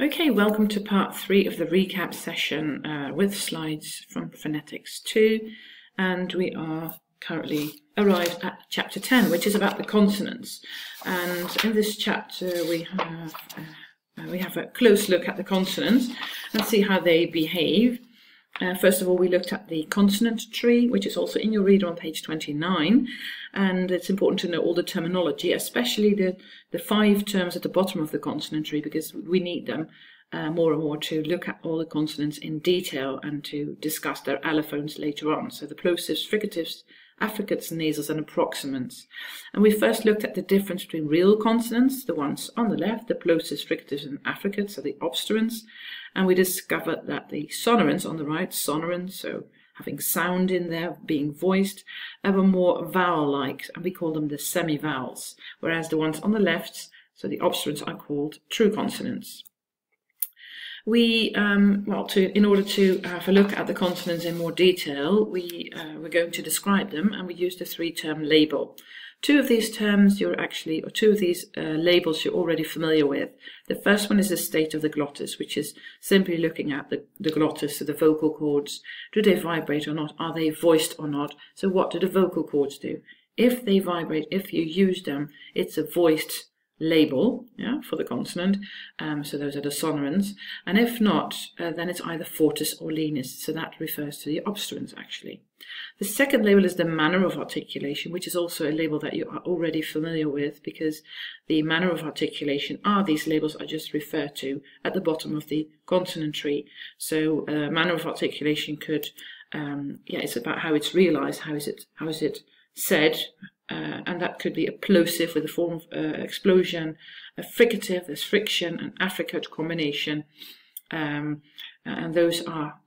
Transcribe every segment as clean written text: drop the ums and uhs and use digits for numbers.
Okay, welcome to part 3 of the recap session with slides from Phonetics 2, and we are currently arrived at chapter 10, which is about the consonants. And in this chapter we have a close look at the consonants and see how they behave. First of all, we looked at the consonant tree, which is also in your reader on page 29, and it's important to know all the terminology, especially the 5 terms at the bottom of the consonant tree, because we need them more and more to look at all the consonants in detail and to discuss their allophones later on. So the plosives, fricatives, affricates, nasals and approximants. And we first looked at the difference between real consonants, the ones on the left, the plosives, fricatives and affricates, so the obstruents. And we discovered that the sonorants on the right, sonorants, so having sound in there, being voiced, were more vowel-like, and we call them the semi-vowels, whereas the ones on the left, so the obstruents, are called true consonants. We, in order to have a look at the consonants in more detail, we're going to describe them, and we use the 3-term label. Two of these labels you're already familiar with. The first one is the state of the glottis, which is simply looking at the glottis, so the vocal cords. Do they vibrate or not? Are they voiced or not? So what do the vocal cords do? If they vibrate, if you use them, it's a voiced label, yeah, for the consonant. So those are the sonorants. And if not, then it's either fortis or lenis. So that refers to the obstruents, actually. The second label is the manner of articulation, which is also a label that you are already familiar with, because the manner of articulation are these labels I just referred to at the bottom of the consonant tree. So manner of articulation could, it's about how it's realized, how is it said, and that could be a plosive with a form of explosion, a fricative, there's friction, an affricate combination, and those are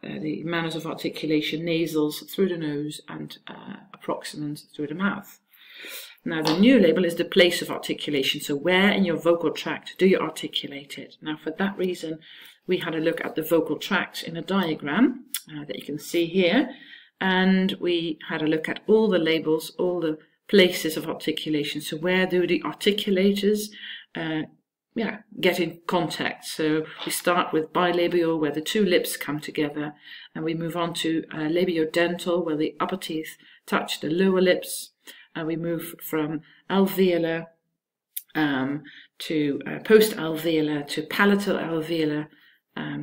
the manners of articulation, nasals through the nose and approximants through the mouth. Now the new label is the place of articulation, so where in your vocal tract do you articulate it? Now for that reason we had a look at the vocal tracts in a diagram that you can see here. And we had a look at all the labels, all the places of articulation. So where do the articulators get in contact? So we start with bilabial, where the 2 lips come together, and we move on to labiodental, where the upper teeth touch the lower lips, and we move from alveolar to post-alveolar to palatal alveolar,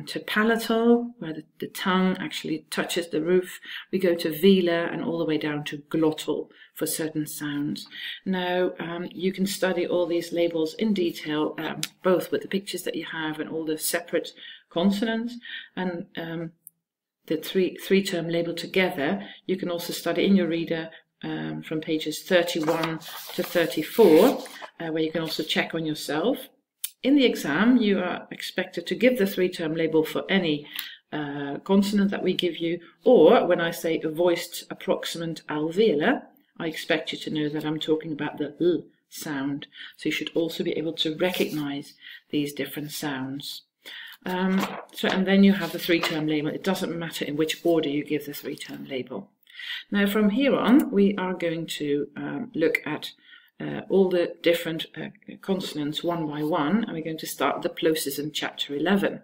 to palatal, where the tongue actually touches the roof. We go to velar and all the way down to glottal for certain sounds. Now, you can study all these labels in detail, both with the pictures that you have and all the separate consonants, and the three-term label together. You can also study in your reader from pages 31 to 34, where you can also check on yourself. In the exam, you are expected to give the 3-term label for any consonant that we give you, or when I say a voiced approximant alveolar, I expect you to know that I'm talking about the L sound. So you should also be able to recognize these different sounds. And then you have the 3-term label. It doesn't matter in which order you give the 3-term label. Now from here on, we are going to look at all the different consonants one by one, and we're going to start the plosives in chapter 11.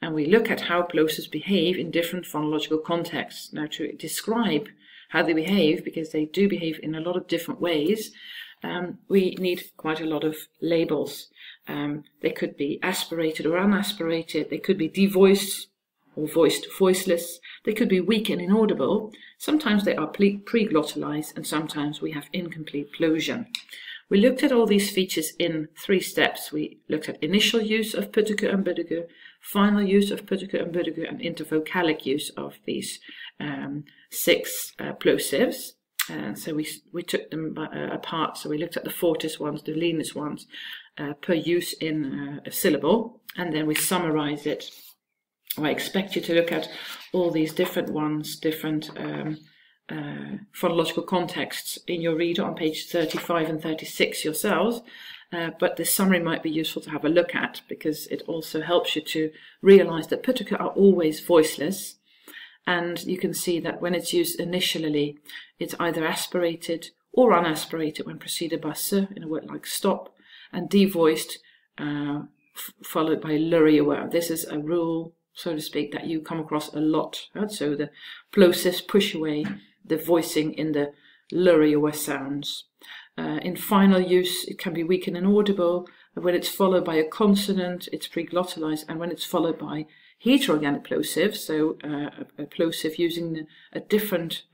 And we look at how plosives behave in different phonological contexts. Now to describe how they behave, because they do behave in a lot of different ways, we need quite a lot of labels. They could be aspirated or unaspirated, they could be devoiced or voiced voiceless, they could be weak and inaudible, sometimes they are pre-glottalized, and sometimes we have incomplete plosion. We looked at all these features in 3 steps. We looked at initial use of putiku and budiku, final use of putiku and budiku, and intervocalic use of these 6 plosives. So we took them apart. So we looked at the fortis ones, the lenis ones, per use in a syllable, and then we summarize it. I expect you to look at all these different ones, different phonological contexts in your reader on page 35 and 36 yourselves, but this summary might be useful to have a look at, because it also helps you to realize that putiku are always voiceless, and you can see that when it's used initially, it's either aspirated or unaspirated when preceded by s in a word like stop, and devoiced followed by lurier. This is a rule, so to speak, that you come across a lot. Right? So the plosives push away the voicing in the lurier sounds. In final use, it can be weak and inaudible. When it's followed by a consonant, it's preglottalized, and when it's followed by heteroorganic plosive, so a plosive using a different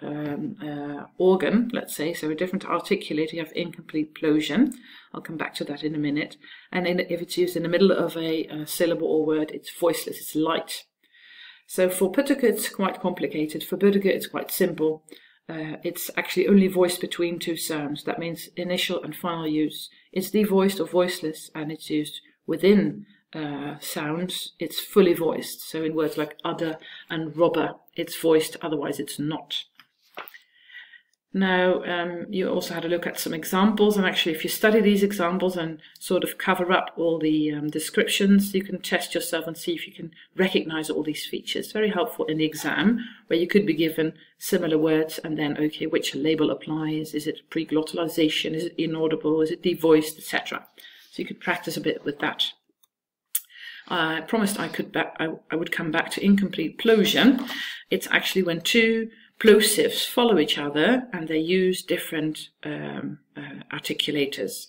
organ, let's say, so a different articulator, you have incomplete plosion. I'll come back to that in a minute. And if it's used in the middle of a syllable or word, it's voiceless, it's light. So for Putteke, it's quite complicated. For Buddeke, it's quite simple. It's actually only voiced between two sounds. That means initial and final use. It's devoiced or voiceless, and it's used within sounds. It's fully voiced. So in words like udder and robber, it's voiced, otherwise it's not. Now, you also had a look at some examples, and actually if you study these examples and sort of cover up all the descriptions, you can test yourself and see if you can recognize all these features. Very helpful in the exam, where you could be given similar words and then, okay, which label applies? Is it preglottalization? Is it inaudible? Is it devoiced, etc.? So you could practice a bit with that. I promised I would come back to incomplete plosion. It's actually when two plosives follow each other and they use different articulators.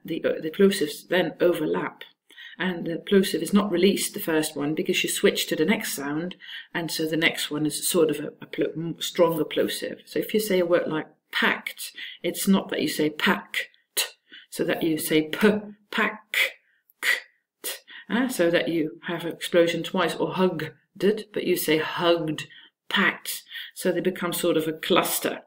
The plosives then overlap, and the plosive is not released, the first one, because you switch to the next sound, and so the next one is sort of a stronger plosive. So if you say a word like packed, it's not that you say packed, so that you say pack, so that you have an explosion twice, or hugged, but you say hugged, packed, so they become sort of a cluster.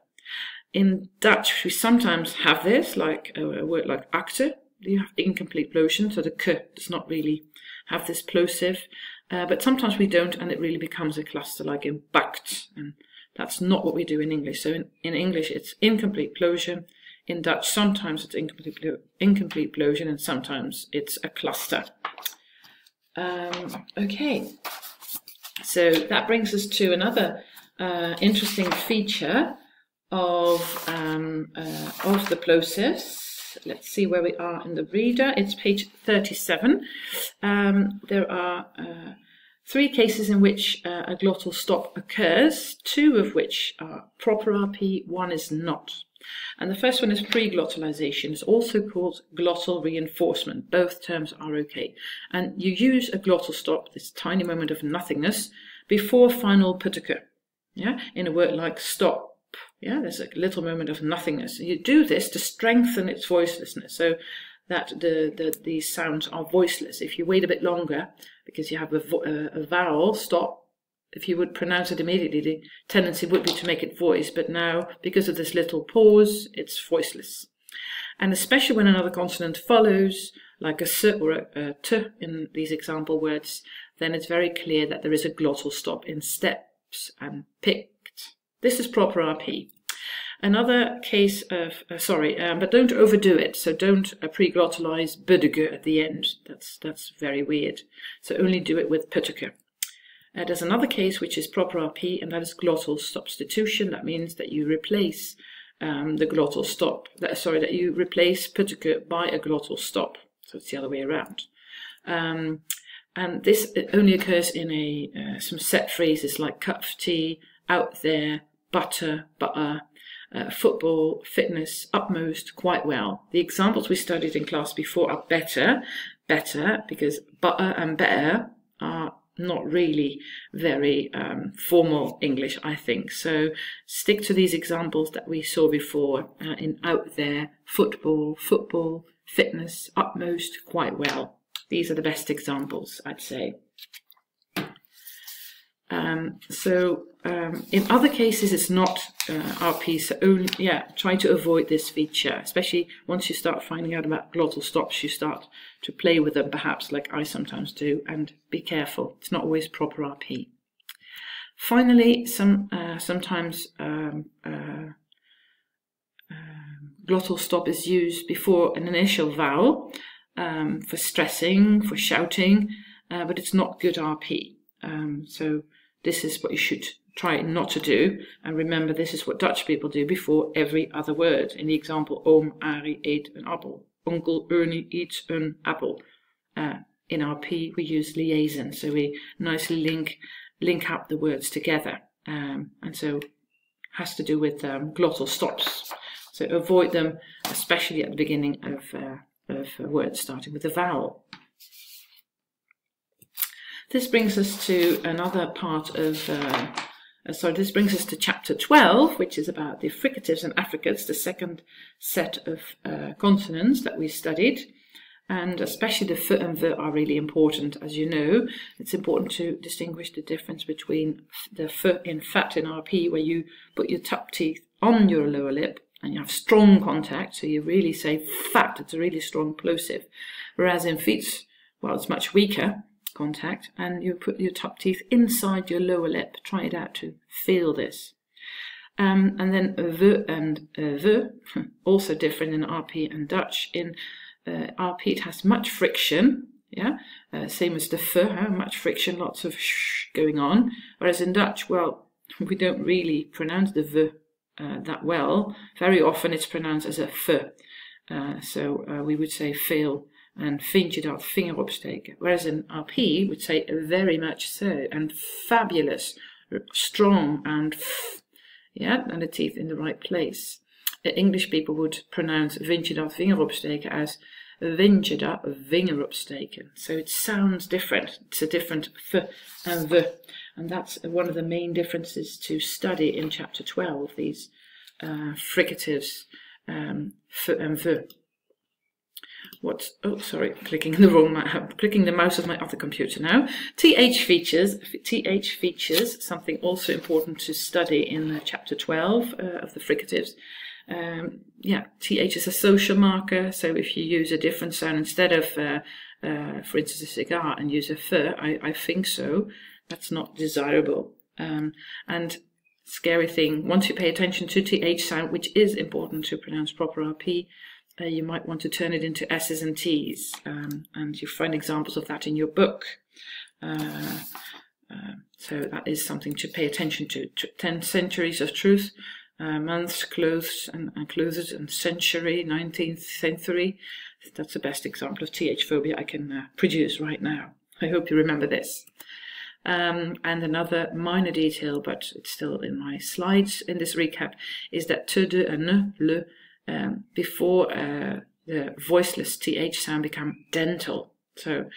In Dutch, we sometimes have this, like a word like akte. You have incomplete plosion, so the k does not really have this plosive, but sometimes we don't, and it really becomes a cluster, like in bakt, and that's not what we do in English. So in English, it's incomplete plosion. In Dutch, sometimes it's incomplete plosion, and sometimes it's a cluster. Okay, so that brings us to another interesting feature of the plosives. Let's see where we are in the reader. It's page 37. There are 3 cases in which a glottal stop occurs, 2 of which are proper RP, 1 is not. And the first one is preglottalization. It's also called glottal reinforcement. Both terms are okay. And you use a glottal stop, this tiny moment of nothingness, before final Putteke. Yeah, in a word like stop. Yeah, there's a little moment of nothingness. You do this to strengthen its voicelessness, so that these sounds are voiceless. If you wait a bit longer, because you have a vowel stop, if you would pronounce it immediately, the tendency would be to make it voice, but now, because of this little pause, it's voiceless. And especially when another consonant follows, like a s or a t in these example words, then it's very clear that there is a glottal stop in steps and picked. This is proper RP. Another case of, but don't overdo it. So don't preglottalize Buddeke at the end. That's very weird. So only do it with Putteke. There's another case which is proper RP, and that is glottal substitution. That means that you replace the glottal stop. That you replace Putteke by a glottal stop. So it's the other way around. And this only occurs in some set phrases like cup of tea, out there, butter, football, fitness, utmost, quite well. The examples we studied in class before are better, because butter and better are not really very formal English, I think. So stick to these examples that we saw before in out there, football, fitness, utmost, quite well. These are the best examples, I'd say. In other cases, it's not RP, so only, try to avoid this feature, especially once you start finding out about glottal stops, you start to play with them, perhaps like I sometimes do, and be careful. It's not always proper RP. Finally, sometimes glottal stop is used before an initial vowel for stressing, for shouting, but it's not good RP. So this is what you should try not to do. And remember, this is what Dutch people do before every other word. In the example, oom Arie eet een appel. Onkel Ernie eats een appel. in RP we use liaison, so we nicely link up the words together, and so has to do with glottal stops. So avoid them, especially at the beginning of words starting with a vowel. This brings us to another part of, this brings us to chapter 12, which is about the fricatives and affricates, the second set of consonants that we studied. And especially the f and v are really important. As you know, it's important to distinguish the difference between the f in fat in RP, where you put your top teeth on your lower lip and you have strong contact, so you really say fat, it's a really strong plosive. Whereas in feet, well, it's much weaker contact, and you put your top teeth inside your lower lip. Try it out to feel this. And then v and v, also different in RP and Dutch. In RP it has much friction, yeah, same as the f, much friction, lots of sh going on. Whereas in Dutch, well, we don't really pronounce the v that well. Very often it's pronounced as a f, so we would say veel and vind je dat, vinger opsteken. Whereas in RP we would say very much so, and fabulous, strong, and yeah, and the teeth in the right place. English people would pronounce vind je dat, vinger opsteken as vind je dat, vinger opsteken. So it sounds different. It's a different f and v. And that's one of the main differences to study in chapter 12, these fricatives, f and v. Oh, sorry, clicking the mouse of my other computer now. TH features, something also important to study in chapter 12 of the fricatives. Yeah, TH is a social marker, so if you use a different sound instead of, for instance, a cigar, and use a f, I think so, that's not desirable. And scary thing, once you pay attention to TH sound, which is important to pronounce proper RP, you might want to turn it into S's and T's, and you find examples of that in your book. So that is something to pay attention to. 10 centuries of truth, months, clothes, and clothes, and century, 19th century. That's the best example of TH phobia I can produce right now. I hope you remember this. And another minor detail, but it's still in my slides in this recap, is that te, de, and ne, le, before the voiceless TH sound become dental. So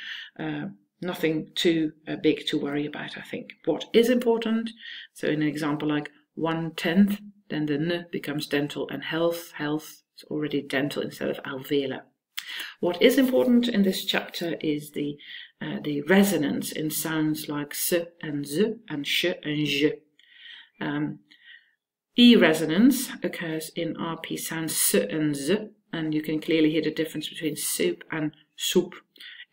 nothing too big to worry about, I think. What is important, so in an example like 1/10, then the n becomes dental, and health is already dental instead of alveolar. What is important in this chapter is the resonance in sounds like s and z and sh and j. E resonance occurs in RP sounds s and z, and you can clearly hear the difference between soup and soep.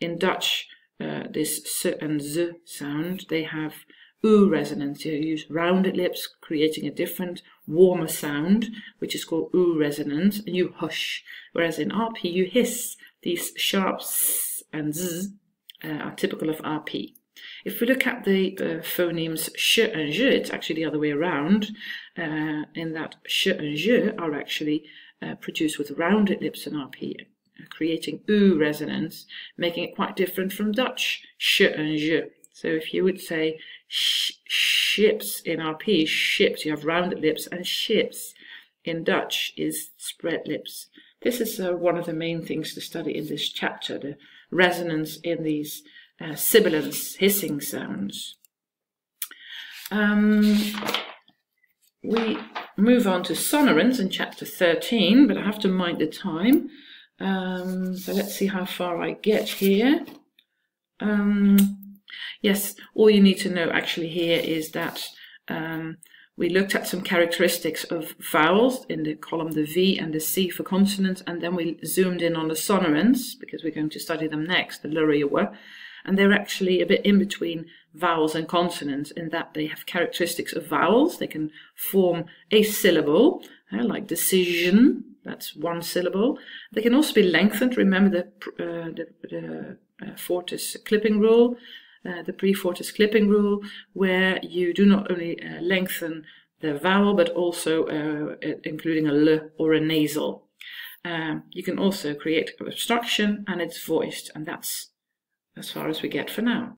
In Dutch, this s and z sound, they have oo resonance. You use rounded lips, creating a different, warmer sound, which is called oo resonance, and you hush. Whereas in RP, you hiss. These sharp s and z are typical of RP. If we look at the phonemes sh and j, it's actually the other way around, in that sh and j are actually produced with rounded lips in RP, creating oo resonance, making it quite different from Dutch sh and j. So if you would say ships in RP, ships, you have rounded lips, and ships in Dutch is spread lips. This is one of the main things to study in this chapter, the resonance in these sibilants, hissing sounds. We move on to sonorants in chapter 13, but I have to mind the time. So let's see how far I get here. Yes, all you need to know actually here is that we looked at some characteristics of vowels in the column the V and the C for consonants, and then we zoomed in on the sonorants, because we're going to study them next, the luriwa, and they're actually a bit in between vowels and consonants in that they have characteristics of vowels. They can form a syllable, like decision, that's one syllable. They can also be lengthened. Remember the fortis clipping rule, the pre-fortis clipping rule, where you do not only lengthen the vowel, but also including a l or a nasal. You can also create obstruction, and it's voiced, and that's as far as we get for now.